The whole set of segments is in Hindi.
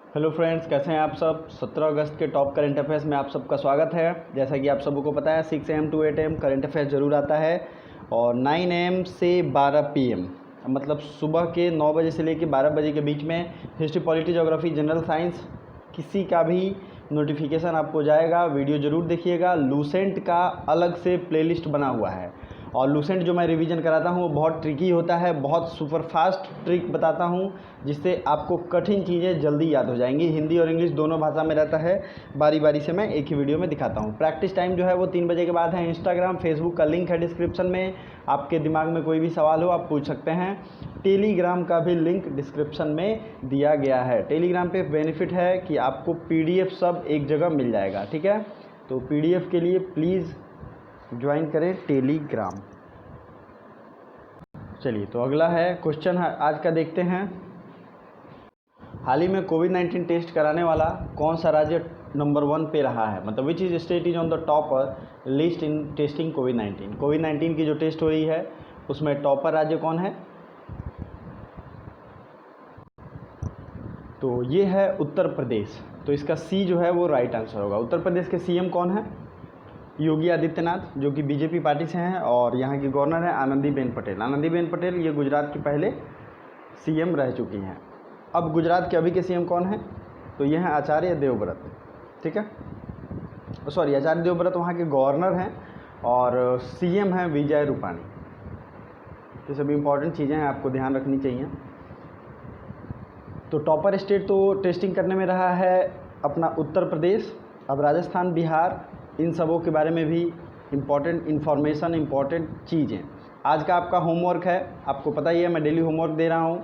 हेलो फ्रेंड्स, कैसे हैं आप सब। 17 अगस्त के टॉप करंट अफेयर्स में आप सबका स्वागत है। जैसा कि आप सबको पता है 6 AM to 8 AM current affairs ज़रूर आता है और 9 AM से 12 PM मतलब सुबह के 9 बजे से लेकर 12 बजे के बीच में history, polity, geography, general science किसी का भी नोटिफिकेशन आपको जाएगा। वीडियो ज़रूर देखिएगा। लूसेंट का अलग से प्लेलिस्ट बना हुआ है और लूसेंट जो मैं रिवीजन कराता हूँ वो बहुत ट्रिकी होता है, बहुत सुपर फास्ट ट्रिक बताता हूँ जिससे आपको कठिन चीज़ें जल्दी याद हो जाएंगी। हिंदी और इंग्लिश दोनों भाषा में रहता है। बारी बारी से मैं एक ही वीडियो में दिखाता हूँ। प्रैक्टिस टाइम जो है वो 3 बजे के बाद है। इंस्टाग्राम, फेसबुक का लिंक है डिस्क्रिप्शन में। आपके दिमाग में कोई भी सवाल हो आप पूछ सकते हैं। टेलीग्राम का भी लिंक डिस्क्रिप्शन में दिया गया है। टेलीग्राम पे बेनिफिट है कि आपको PDF सब एक जगह मिल जाएगा, ठीक है। तो PDF के लिए प्लीज़ ज्वाइन करें टेलीग्राम। चलिए, तो अगला है क्वेश्चन आज का देखते हैं। हाल ही में कोविड-19 टेस्ट कराने वाला कौन सा राज्य नंबर 1 पे रहा है, मतलब which is state is on the topper list in testing कोविड-19। कोविड-19 की जो टेस्ट हो रही है उसमें टॉपर राज्य कौन है, तो ये है उत्तर प्रदेश। तो इसका सी जो है वो राइट आंसर होगा। उत्तर प्रदेश के CM कौन है? योगी आदित्यनाथ, जो कि BJP पार्टी से हैं, और यहाँ की गवर्नर है आनंदीबेन पटेल। आनंदीबेन पटेल ये गुजरात की पहले CM रह चुकी हैं। अब गुजरात के अभी के CM कौन है, तो ये हैं आचार्य देवव्रत, ठीक है। सॉरी, आचार्य देवव्रत वहाँ के गवर्नर हैं और CM हैं विजय रूपाणी। ये सभी इंपॉर्टेंट चीज़ें हैं, आपको ध्यान रखनी चाहिए। तो टॉपर स्टेट तो टेस्टिंग करने में रहा है अपना उत्तर प्रदेश। अब राजस्थान, बिहार, इन सबों के बारे में भी इम्पॉर्टेंट इन्फॉर्मेशन, इम्पॉर्टेंट चीज़ें आज का आपका होमवर्क है। आपको पता ही है मैं डेली होमवर्क दे रहा हूँ।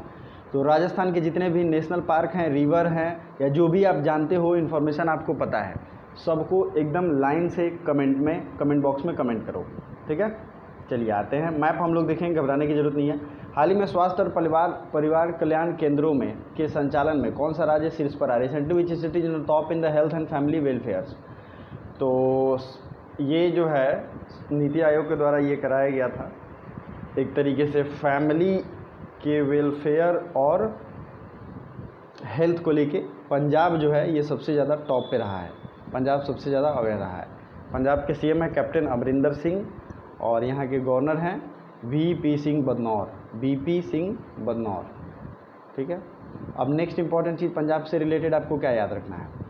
तो राजस्थान के जितने भी नेशनल पार्क हैं, रिवर हैं, या जो भी आप जानते हो इन्फॉर्मेशन आपको पता है, सबको एकदम लाइन से कमेंट बॉक्स में कमेंट करो, ठीक है। चलिए आते हैं। मैप हम लोग देखेंगे, घबराने की ज़रूरत नहीं है। हाल ही में स्वास्थ्य और परिवार कल्याण केंद्रों में के संचालन में कौन सा राज्य शीर्ष पर आ रहा है? Recently which city is in top in the health and family welfares. तो ये जो है नीति आयोग के द्वारा ये कराया गया था, एक तरीके से फैमिली के वेलफेयर और हेल्थ को लेके पंजाब जो है ये सबसे ज़्यादा टॉप पे रहा है। पंजाब सबसे ज़्यादा अवेयर रहा है। पंजाब के CM है कैप्टन अमरिंदर सिंह और यहाँ के गवर्नर हैं VP सिंह बदनौर, ठीक है। अब नेक्स्ट इंपॉर्टेंट चीज़ पंजाब से रिलेटेड आपको क्या याद रखना है।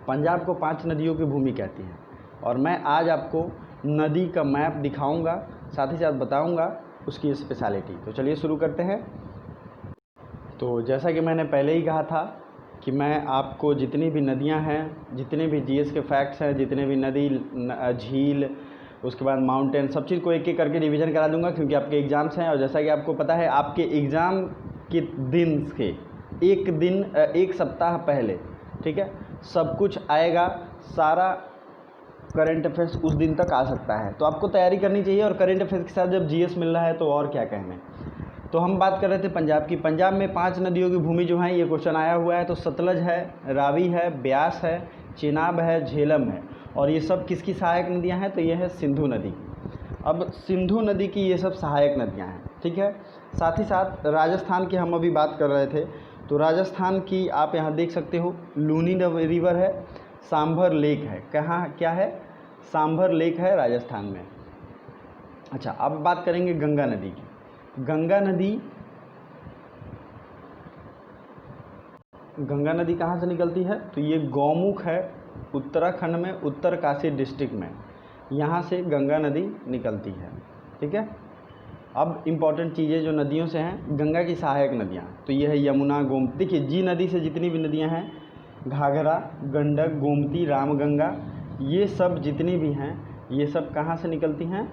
पंजाब को 5 नदियों की भूमि कहती हैं और मैं आज आपको नदी का मैप दिखाऊंगा, साथ ही साथ बताऊंगा उसकी स्पेशलिटी। तो चलिए शुरू करते हैं। तो जैसा कि मैंने पहले ही कहा था कि मैं आपको जितनी भी नदियां हैं, जितने भी GS के फैक्ट्स हैं, जितने भी नदी, झील, उसके बाद माउंटेन, सब चीज़ को एक एक करके रिवीजन करा दूंगा क्योंकि आपके एग्ज़ाम्स हैं। और जैसा कि आपको पता है आपके एग्ज़ाम के दिन के एक सप्ताह पहले, ठीक है, सब कुछ आएगा। सारा करंट अफेयर्स उस दिन तक आ सकता है, तो आपको तैयारी करनी चाहिए। और करंट अफेयर्स के साथ जब GS मिल रहा है तो और क्या कहने। तो हम बात कर रहे थे पंजाब की। पंजाब में 5 नदियों की भूमि जो है ये क्वेश्चन आया हुआ है। तो सतलज है, रावी है, ब्यास है, चेनाब है, झेलम है। और ये सब किसकी सहायक नदियाँ हैं, तो ये है सिंधु नदी। अब सिंधु नदी की ये सब सहायक नदियाँ हैं, ठीक है। साथ ही साथ राजस्थान की हम अभी बात कर रहे थे, तो राजस्थान की आप यहाँ देख सकते हो लूनी रिवर है, सांभर लेक है। कहाँ क्या है? सांभर लेक है राजस्थान में। अच्छा, अब बात करेंगे गंगा नदी की। गंगा नदी कहाँ से निकलती है, तो ये गौमुख है उत्तराखंड में, उत्तरकाशी डिस्ट्रिक्ट में, यहाँ से गंगा नदी निकलती है, ठीक है। अब इम्पॉर्टेंट चीज़ें जो नदियों से हैं, गंगा की सहायक नदियाँ, तो ये है यमुना, गोमती। देखिए जी नदी से जितनी भी नदियाँ हैं, घाघरा, गंडक, गोमती, रामगंगा, ये सब जितनी भी हैं ये सब कहाँ से निकलती हैं,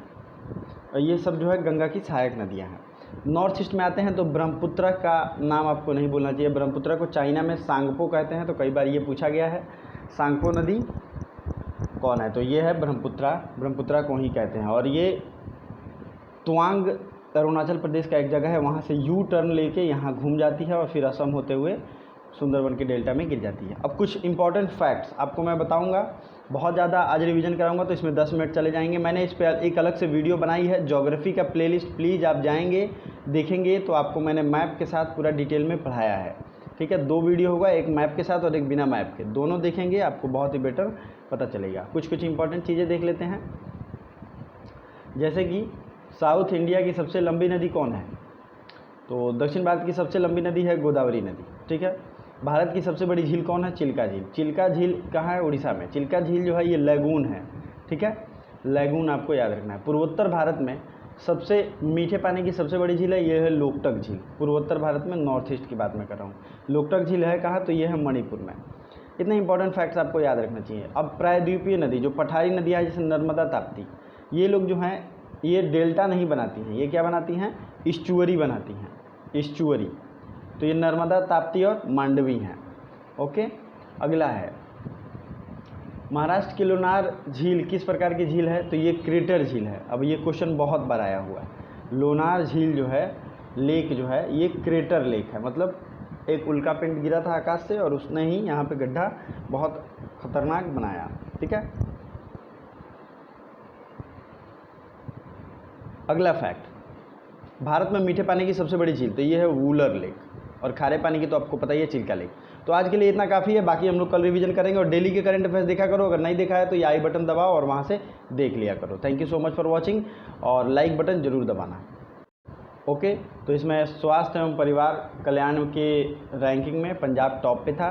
ये सब जो है गंगा की सहायक नदियाँ हैं। नॉर्थ ईस्ट में आते हैं तो ब्रह्मपुत्र का नाम आपको नहीं भूलना चाहिए। ब्रह्मपुत्र को चाइना में सांगपो कहते हैं, तो कई बार ये पूछा गया है सांगपो नदी कौन है, तो ये है ब्रह्मपुत्र को ही कहते हैं। और ये तवांग अरुणाचल प्रदेश का एक जगह है, वहाँ से U टर्न लेके यहाँ घूम जाती है और फिर असम होते हुए सुंदरबन के डेल्टा में गिर जाती है। अब कुछ इंपॉर्टेंट फैक्ट्स आपको मैं बताऊंगा, बहुत ज़्यादा आज रिवीजन कराऊंगा तो इसमें 10 मिनट चले जाएंगे। मैंने इस पर एक अलग से वीडियो बनाई है, ज्योग्राफी का प्लेलिस्ट, प्लीज़ आप जाएंगे देखेंगे तो आपको मैंने मैप के साथ पूरा डिटेल में पढ़ाया है। ठीक है, 2 वीडियो होगा, एक मैप के साथ और एक बिना मैप के, दोनों देखेंगे आपको बहुत ही बेटर पता चलेगा। कुछ इंपॉर्टेंट चीज़ें देख लेते हैं, जैसे कि साउथ इंडिया की सबसे लंबी नदी कौन है? तो दक्षिण भारत की सबसे लंबी नदी है गोदावरी नदी। ठीक है, भारत की सबसे बड़ी झील कौन है? चिल्का झील। चिल्का झील कहाँ है? उड़ीसा में। चिल्का झील जो है ये लैगून है। ठीक है, लैगून आपको याद रखना है। पूर्वोत्तर भारत में सबसे मीठे पानी की सबसे बड़ी झील है, ये है लोकटक झील। पूर्वोत्तर भारत में, नॉर्थ ईस्ट की बात मैं कर रहा हूँ। लोकटक झील है कहाँ? तो ये है मणिपुर में। इतने इंपॉर्टेंट फैक्ट्स आपको याद रखना चाहिए। अब प्रायद्वीपीय नदी, जो पठारी नदियाँ है जैसे नर्मदा, ताप्ती, ये लोग जो हैं ये डेल्टा नहीं बनाती हैं, ये क्या बनाती हैं? ईस्चुअरी बनाती हैं, ईस्चुअरी। तो ये नर्मदा, ताप्ती और मांडवी हैं। ओके, अगला है महाराष्ट्र की लोनार झील किस प्रकार की झील है? तो ये क्रेटर झील है। अब ये क्वेश्चन बहुत बार आया हुआ है। लोनार झील जो है, लेक जो है, ये क्रेटर लेक है, मतलब एक उल्का पिंड गिरा था आकाश से और उसने ही यहाँ पे गड्ढा बहुत खतरनाक बनाया। ठीक है, अगला फैक्ट, भारत में मीठे पानी की सबसे बड़ी झील, तो ये है वूलर लेक, और खारे पानी की तो आपको पता ही है, चिल्का लेक। तो आज के लिए इतना काफ़ी है, बाकी हम लोग कल रिवीजन करेंगे। और डेली के करंट अफेयर्स देखा करो, अगर नहीं देखा है तो ये आई बटन दबाओ और वहाँ से देख लिया करो। Thank you so much for watching, और लाइक बटन जरूर दबाना। ओके, तो इसमें स्वास्थ्य एवं परिवार कल्याण के रैंकिंग में पंजाब टॉप पे था।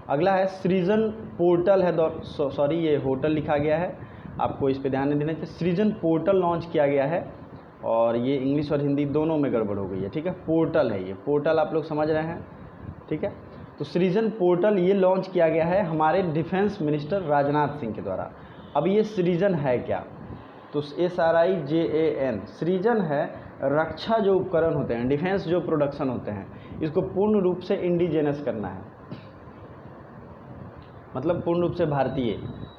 अगला है सृजन पोर्टल है, सॉरी ये होटल लिखा गया है, आपको इस पर ध्यान नहीं देना चाहिए। सृजन पोर्टल लॉन्च किया गया है, और ये इंग्लिश और हिंदी दोनों में गड़बड़ हो गई है। ठीक है, पोर्टल है ये, पोर्टल आप लोग समझ रहे हैं। ठीक है, तो सृजन पोर्टल ये लॉन्च किया गया है हमारे डिफेंस मिनिस्टर राजनाथ सिंह के द्वारा। अब ये सृजन है क्या? तो SRIJAN, सृजन है रक्षा जो उपकरण होते हैं, डिफेंस जो प्रोडक्शन होते हैं, इसको पूर्ण रूप से इंडिजेनस करना है, मतलब पूर्ण रूप से भारतीय,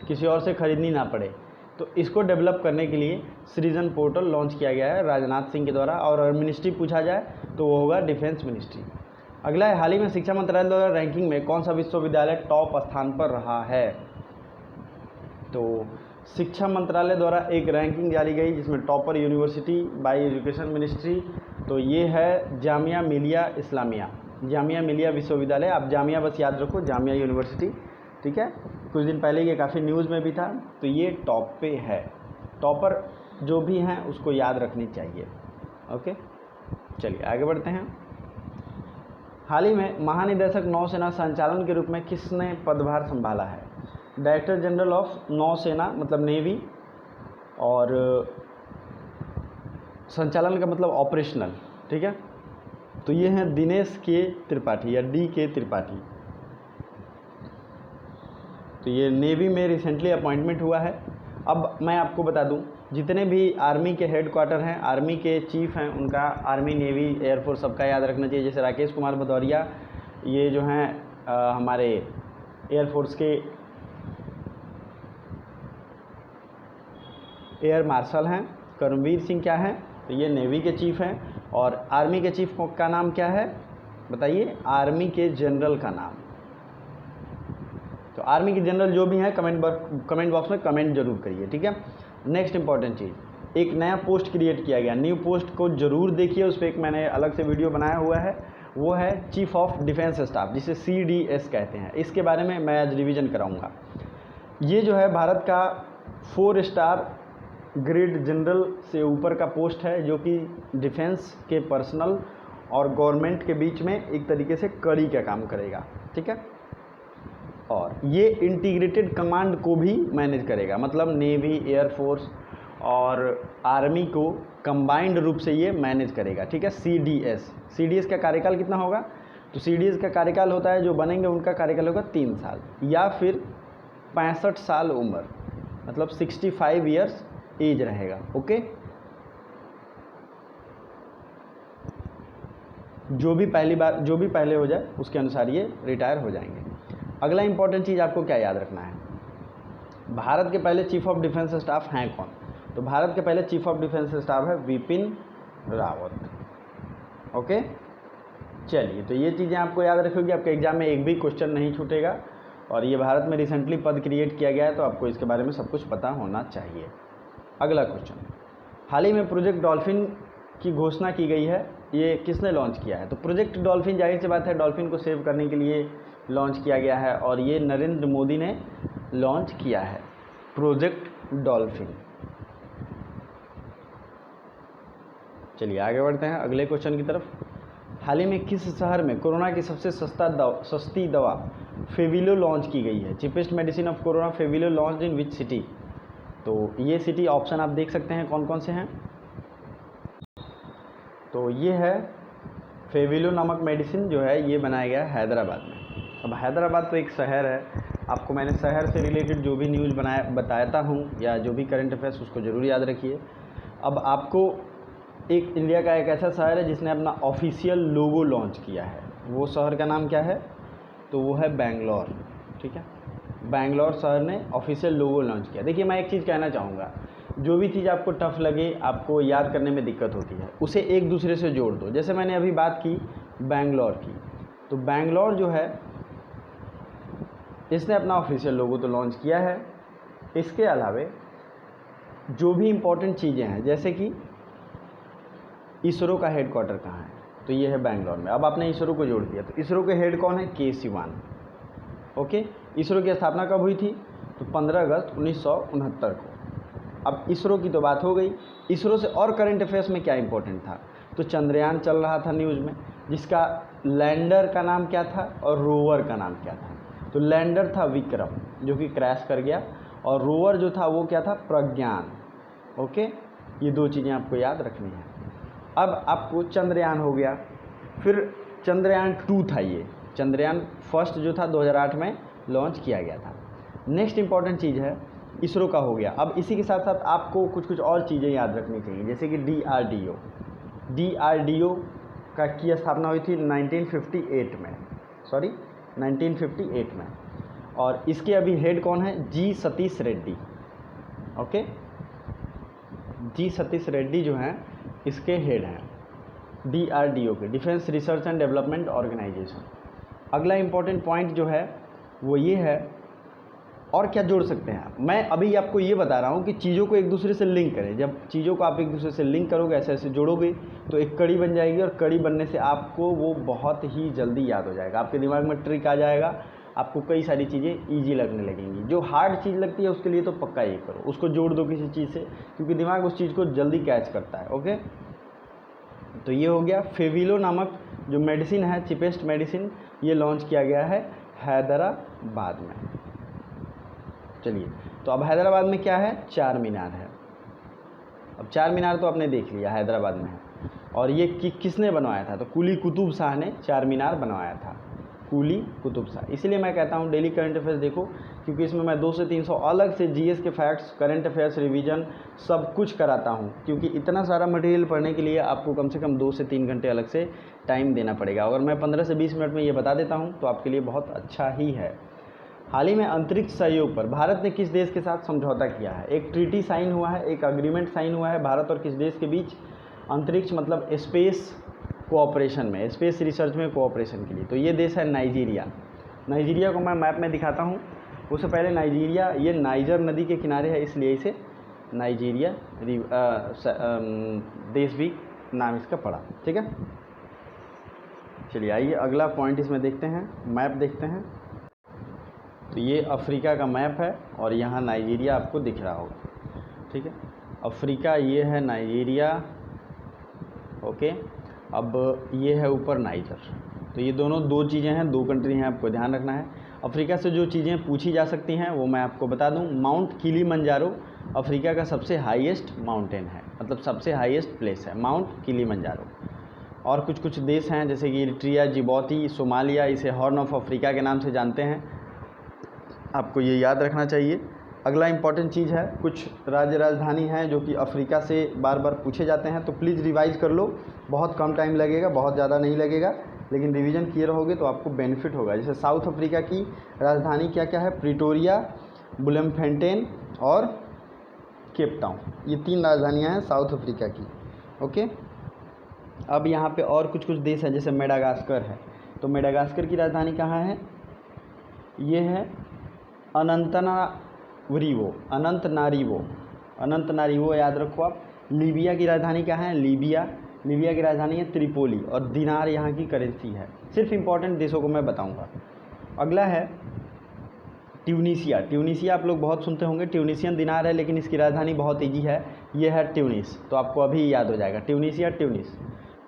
किसी और से खरीदनी ना पड़े। तो इसको डेवलप करने के लिए सृजन पोर्टल लॉन्च किया गया है राजनाथ सिंह के द्वारा, और अगर मिनिस्ट्री पूछा जाए तो वो होगा डिफेंस मिनिस्ट्री। अगला है, हाल ही में शिक्षा मंत्रालय द्वारा रैंकिंग में कौन सा विश्वविद्यालय टॉप स्थान पर रहा है? तो शिक्षा मंत्रालय द्वारा एक रैंकिंग जारी गई जिसमें topper university bye education ministry, तो ये है जामिया मिलिया इस्लामिया, जामिया मिलिया विश्वविद्यालय। आप जामिया बस याद रखो, जामिया यूनिवर्सिटी। ठीक है, कुछ दिन पहले ये काफ़ी न्यूज़ में भी था, तो ये टॉप पे है। टॉपर जो भी हैं उसको याद रखनी चाहिए। ओके, चलिए आगे बढ़ते हैं। हाल ही में महानिदेशक नौसेना संचालन के रूप में किसने पदभार संभाला है? डायरेक्टर जनरल ऑफ नौसेना मतलब नेवी, और संचालन का मतलब ऑपरेशनल। ठीक है, तो ये हैं दिनेश के त्रिपाठी या DK त्रिपाठी। तो ये नेवी में रिसेंटली अपॉइंटमेंट हुआ है। अब मैं आपको बता दूं, जितने भी आर्मी के हेड क्वार्टर हैं, आर्मी के चीफ हैं, उनका आर्मी, नेवी, एयरफोर्स सबका याद रखना चाहिए। जैसे राकेश कुमार भदौरिया, ये जो हैं हमारे एयरफोर्स के एयर मार्शल हैं। करमवीर सिंह क्या हैं? तो ये नेवी के चीफ हैं। और आर्मी के चीफ का नाम क्या है बताइए? आर्मी के जनरल का नाम। तो आर्मी के जनरल जो भी हैं कमेंट बॉक्स में कमेंट जरूर करिए। ठीक है, नेक्स्ट इंपॉर्टेंट चीज़, एक नया पोस्ट क्रिएट किया गया। न्यू पोस्ट को जरूर देखिए, उस पर एक मैंने अलग से वीडियो बनाया हुआ है, वो है चीफ ऑफ डिफेंस स्टाफ, जिसे CDS कहते हैं। इसके बारे में मैं आज रिवीजन कराऊंगा। ये जो है भारत का 4 स्टार ग्रेड जनरल से ऊपर का पोस्ट है, जो कि डिफेंस के पर्सनल और गवर्नमेंट के बीच में एक तरीके से कड़ी का काम करेगा। ठीक है, और ये इंटीग्रेटेड कमांड को भी मैनेज करेगा, मतलब नेवी, एयरफोर्स और आर्मी को कंबाइंड रूप से ये मैनेज करेगा। ठीक है, CDS का कार्यकाल कितना होगा? तो CDS का कार्यकाल होता है, जो बनेंगे उनका कार्यकाल होगा 3 साल या फिर 65 साल उम्र, मतलब 65 ईयर्स एज रहेगा। ओके, जो भी पहले हो जाए उसके अनुसार ये रिटायर हो जाएंगे। अगला इंपॉर्टेंट चीज़ आपको क्या याद रखना है? भारत के पहले चीफ ऑफ डिफेंस स्टाफ हैं कौन? तो भारत के पहले चीफ ऑफ डिफेंस स्टाफ है विपिन रावत। ओके, चलिए, तो ये चीज़ें आपको याद रखोगे, आपके एग्जाम में एक भी क्वेश्चन नहीं छूटेगा। और ये भारत में रिसेंटली पद क्रिएट किया गया है, तो आपको इसके बारे में सब कुछ पता होना चाहिए। अगला क्वेश्चन, हाल ही में प्रोजेक्ट डॉल्फिन की घोषणा की गई है, ये किसने लॉन्च किया है? तो प्रोजेक्ट डॉल्फिन, जाहिर सी बात है डॉल्फिन को सेव करने के लिए लॉन्च किया गया है और ये नरेंद्र मोदी ने लॉन्च किया है प्रोजेक्ट डॉल्फिन। चलिए आगे बढ़ते हैं अगले क्वेश्चन की तरफ। हाल ही में किस शहर में कोरोना की सबसे सस्ती दवा फेविलो लॉन्च की गई है? चीपेस्ट मेडिसिन ऑफ कोरोना फेविलो लॉन्च इन विच सिटी? तो ये सिटी ऑप्शन आप देख सकते हैं कौन कौन से हैं। तो ये है फेविलो नामक मेडिसिन जो है ये बनाया गया है हैदराबाद में। अब हैदराबाद तो एक शहर है, आपको मैंने शहर से रिलेटेड जो भी न्यूज़ बताता हूँ या जो भी करंट अफेयर्स उसको ज़रूर याद रखिए। अब आपको एक इंडिया का एक ऐसा शहर है जिसने अपना ऑफिशियल लोगो लॉन्च किया है, वो शहर का नाम क्या है? तो वो है बेंगलोर। ठीक है, बेंगलोर शहर ने ऑफिशियल लोगो लॉन्च किया। देखिए मैं एक चीज़ कहना चाहूँगा, जो भी चीज़ आपको टफ लगे, आपको याद करने में दिक्कत होती है, उसे एक दूसरे से जोड़ दो। जैसे मैंने अभी बात की बेंगलोर की, तो बेंगलोर जो है इसने अपना ऑफिशियल लोगो तो लॉन्च किया है। इसके अलावे जो भी इम्पोर्टेंट चीज़ें हैं, जैसे कि इसरो का हेडक्वार्टर कहाँ है? तो ये है बेंगलोर में। अब आपने इसरो को जोड़ दिया, तो इसरो के हेड कौन है? के सिवान। ओके, इसरो की स्थापना कब हुई थी? तो 15 अगस्त 1969 को। अब इसरो की तो बात हो गई, इसरो से और करंट अफेयर्स में क्या इंपॉर्टेंट था? तो चंद्रयान चल रहा था न्यूज़ में, जिसका लैंडर का नाम क्या था और रोवर का नाम क्या था? तो लैंडर था विक्रम जो कि क्रैश कर गया, और रोवर जो था वो क्या था? प्रज्ञान। ओके, ये दो चीज़ें आपको याद रखनी है। अब आपको चंद्रयान हो गया, फिर चंद्रयान 2 था, ये चंद्रयान फर्स्ट जो था 2008 में लॉन्च किया गया था। नेक्स्ट इंपॉर्टेंट चीज़ है इसरो का हो गया। अब इसी के साथ साथ आपको कुछ कुछ और चीज़ें याद रखनी चाहिए, जैसे कि DRDO का की स्थापना हुई थी 1958 में, और इसके अभी हेड कौन है? जी सतीश रेड्डी। ओके, जी सतीश रेड्डी जो हैं इसके हेड हैं DRDO के, defence research and development organisation. अगला इंपॉर्टेंट पॉइंट जो है वो ये है, और क्या जोड़ सकते हैं आप? मैं अभी आपको ये बता रहा हूँ कि चीज़ों को एक दूसरे से लिंक करें। जब चीज़ों को आप एक दूसरे से लिंक करोगे, ऐसे ऐसे जोड़ोगे, तो एक कड़ी बन जाएगी, और कड़ी बनने से आपको वो बहुत ही जल्दी याद हो जाएगा, आपके दिमाग में ट्रिक आ जाएगा, आपको कई सारी चीज़ें ईजी लगने लगेंगी। जो हार्ड चीज़ लगती है उसके लिए तो पक्का ये करो, उसको जोड़ दो किसी चीज़ से, क्योंकि दिमाग उस चीज़ को जल्दी कैच करता है। ओके, तो ये हो गया। फेविलो नामक जो मेडिसिन है, चीपेस्ट मेडिसिन, ये लॉन्च किया गया है हैदराबाद में। चलिए, तो अब हैदराबाद में क्या है? चार मीनार है। अब चार मीनार तो आपने देख लिया हैदराबाद में है, और ये किसने बनवाया था? तो कुली कुतुब शाह ने चार मीनार बनवाया था, कुली कुतुब शाह। इसलिए मैं कहता हूँ डेली करंट अफेयर्स देखो, क्योंकि इसमें मैं 200 से 300 अलग से जीएस के फैक्ट्स, करंट अफेयर्स रिवीजन सब कुछ कराता हूँ, क्योंकि इतना सारा मटेरियल पढ़ने के लिए आपको कम से कम 2 से 3 घंटे अलग से टाइम देना पड़ेगा। अगर मैं 15 से 20 मिनट में ये बता देता हूँ तो आपके लिए बहुत अच्छा ही है। हाल ही में अंतरिक्ष सहयोग पर भारत ने किस देश के साथ समझौता किया है? एक ट्रीटी साइन हुआ है, एक अग्रीमेंट साइन हुआ है भारत और किस देश के बीच? अंतरिक्ष मतलब स्पेस कोऑपरेशन में, स्पेस रिसर्च में कोऑपरेशन के लिए। तो ये देश है नाइजीरिया। नाइजीरिया को मैं मैप में दिखाता हूँ। उससे पहले नाइजीरिया ये नाइजर नदी के किनारे है, इसलिए इसे नाइजीरिया देश भी नाम इसका पड़ा। ठीक है, चलिए आइए अगला पॉइंट इसमें देखते हैं, मैप देखते हैं। तो ये अफ्रीका का मैप है और यहाँ नाइजीरिया आपको दिख रहा होगा। ठीक है, अफ्रीका ये है, नाइजीरिया। ओके, अब ये है ऊपर नाइजर। तो ये दोनों दो चीज़ें हैं, दो कंट्री हैं, आपको ध्यान रखना है। अफ्रीका से जो चीज़ें पूछी जा सकती हैं वो मैं आपको बता दूं। माउंट किलीमंजारो अफ्रीका का सबसे हाईएस्ट माउंटेन है, मतलब सबसे हाईएस्ट प्लेस है माउंट किलीमंजारो। और कुछ कुछ देश हैं जैसे कि इरिट्रिया, जिबौती, सोमालिया, इसे हॉर्न ऑफ अफ्रीका के नाम से जानते हैं, आपको ये याद रखना चाहिए। अगला इंपॉर्टेंट चीज़ है, कुछ राज्य राजधानी हैं जो कि अफ्रीका से बार बार पूछे जाते हैं, तो प्लीज़ रिवाइज़ कर लो। बहुत कम टाइम लगेगा, बहुत ज़्यादा नहीं लगेगा, लेकिन रिवीजन किए रहोगे तो आपको बेनिफिट होगा। जैसे साउथ अफ्रीका की राजधानी क्या क्या है? प्रिटोरिया, बुलमफेंटेन और केप टाउन, ये 3 राजधानियाँ हैं साउथ अफ्रीका की। ओके, अब यहाँ पे और कुछ कुछ देश हैं, जैसे मेडागास्कर है। तो मेडागास्कर की राजधानी कहाँ है? ये है अनंतनारिवो याद रखो आप। लीबिया की राजधानी क्या है? लीबिया, लीबिया की राजधानी है त्रिपोली और दिनार यहाँ की करेंसी है। सिर्फ इंपॉर्टेंट देशों को मैं बताऊँगा। अगला है ट्यूनीशिया। ट्यूनीशिया आप लोग बहुत सुनते होंगे, ट्यूनीशियन दिनार है, लेकिन इसकी राजधानी बहुत ईजी है, ये है ट्यूनिस, तो आपको अभी याद हो जाएगा ट्यूनीशिया, ट्यूनिस।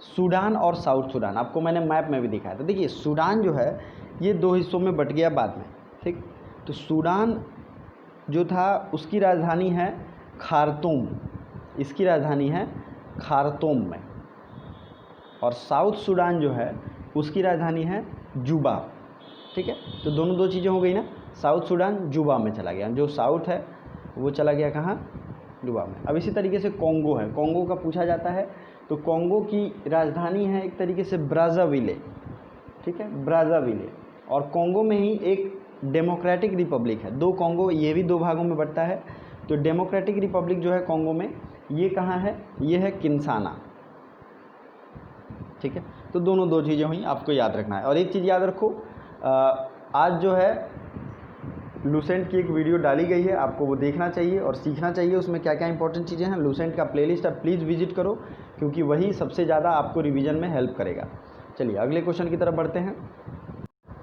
सूडान और साउथ सूडान आपको मैंने मैप में भी दिखाया था। देखिए सूडान जो है ये 2 हिस्सों में बट गया बाद में, ठीक। तो सूडान जो था उसकी राजधानी है खार्तूम, इसकी राजधानी है खार्तूम में, और साउथ सूडान जो है उसकी राजधानी है जुबा, ठीक है। तो दोनों 2 चीज़ें हो गई ना, साउथ सूडान जुबा में चला गया, जो साउथ है वो चला गया कहाँ, जुबा में। अब इसी तरीके से कॉन्गो है, कॉन्गो का पूछा जाता है, तो कॉन्गो की राजधानी है एक तरीके से ब्राज़ाविले, ठीक है, ब्राज़ाविले। और कॉन्गो में ही एक डेमोक्रेटिक रिपब्लिक है, 2 कॉन्गो, ये भी 2 भागों में बंटता है। तो डेमोक्रेटिक रिपब्लिक जो है कॉन्गो में, ये कहाँ है, ये है किन्साना, ठीक है। तो दोनों 2 चीज़ें हुई, आपको याद रखना है। और एक चीज़ याद रखो, आज जो है लूसेंट की एक वीडियो डाली गई है, आपको वो देखना चाहिए और सीखना चाहिए उसमें क्या क्या इंपॉर्टेंट चीज़ें हैं। लूसेंट का प्लेलिस्ट आप प्लीज़ विजिट करो, क्योंकि वही सबसे ज़्यादा आपको रिवीजन में हेल्प करेगा। चलिए अगले क्वेश्चन की तरफ बढ़ते हैं।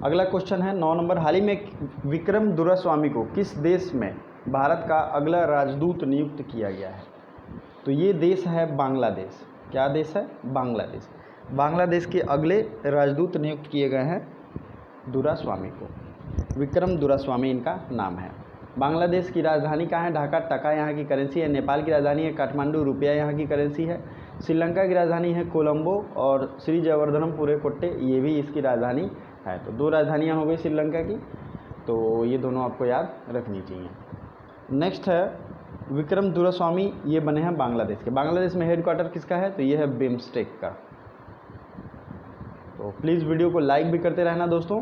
अगला क्वेश्चन है 9 नंबर। हाल ही में विक्रम दुरास्वामी को किस देश में भारत का अगला राजदूत नियुक्त किया गया है? तो ये देश है बांग्लादेश। क्या देश है? बांग्लादेश। बांग्लादेश के अगले राजदूत नियुक्त किए गए हैं दुरास्वामी को, विक्रम दुरास्वामी इनका नाम है। बांग्लादेश की राजधानी कहाँ है? ढाका, टका यहाँ की करेंसी है। नेपाल की राजधानी है काठमांडू, रुपया यहाँ की करेंसी है। श्रीलंका की राजधानी है कोलंबो और श्री जयवर्धनपुरे कोट्टे, ये भी इसकी राजधानी है। तो 2 राजधानियाँ हो गई श्रीलंका की, तो ये दोनों आपको याद रखनी चाहिए। नेक्स्ट है विक्रम दुरास्वामी, ये बने हैं बांग्लादेश के। बांग्लादेश में हेडक्वार्टर किसका है? तो ये है बिम्स्टेक का। तो प्लीज़ वीडियो को लाइक भी करते रहना दोस्तों।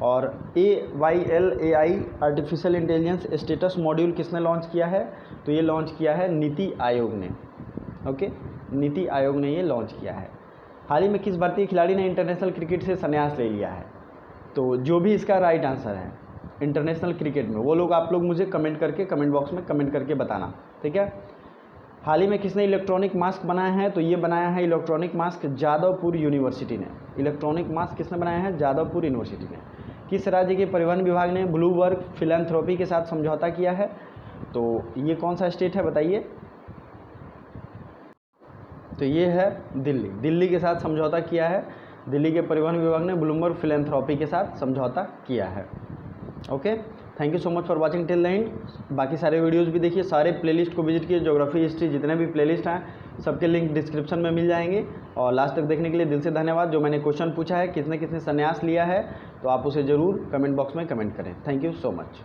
और AYLAI artificial intelligence status module किसने लॉन्च किया है? तो ये लॉन्च किया है नीति आयोग ने, ओके, नीति आयोग ने ये लॉन्च किया है। हाल ही में किस भारतीय खिलाड़ी ने इंटरनेशनल क्रिकेट से संन्यास ले लिया है? तो जो भी इसका राइट आंसर है इंटरनेशनल क्रिकेट में, वो लोग आप लोग मुझे कमेंट करके, कमेंट बॉक्स में कमेंट करके बताना, ठीक है। हाल ही में किसने इलेक्ट्रॉनिक मास्क बनाया है? तो ये बनाया है इलेक्ट्रॉनिक मास्क जादवपुर यूनिवर्सिटी ने। इलेक्ट्रॉनिक मास्क किसने बनाया है? जादवपुर यूनिवर्सिटी ने। किस राज्य के परिवहन विभाग ने ब्लूबर्ग फिलैंथ्रोपी के साथ समझौता किया है? तो ये कौन सा स्टेट है बताइए? तो ये है दिल्ली। दिल्ली के साथ समझौता किया है, दिल्ली के परिवहन विभाग ने ब्लूबर्ग फिलैंथ्रोपी के साथ समझौता किया है। Okay, thank you so much for watching till the end. बाकी सारे वीडियोस भी देखिए, सारे प्लेलिस्ट को विजिट कीजिए, ज्योग्राफी, हिस्ट्री, जितने भी प्लेलिस्ट हैं सबके लिंक डिस्क्रिप्शन में मिल जाएंगे। और लास्ट तक देखने के लिए दिल से धन्यवाद। जो मैंने क्वेश्चन पूछा है किसने किसने संन्यास लिया है, तो आप उसे ज़रूर कमेंट बॉक्स में कमेंट करें। Thank you so much.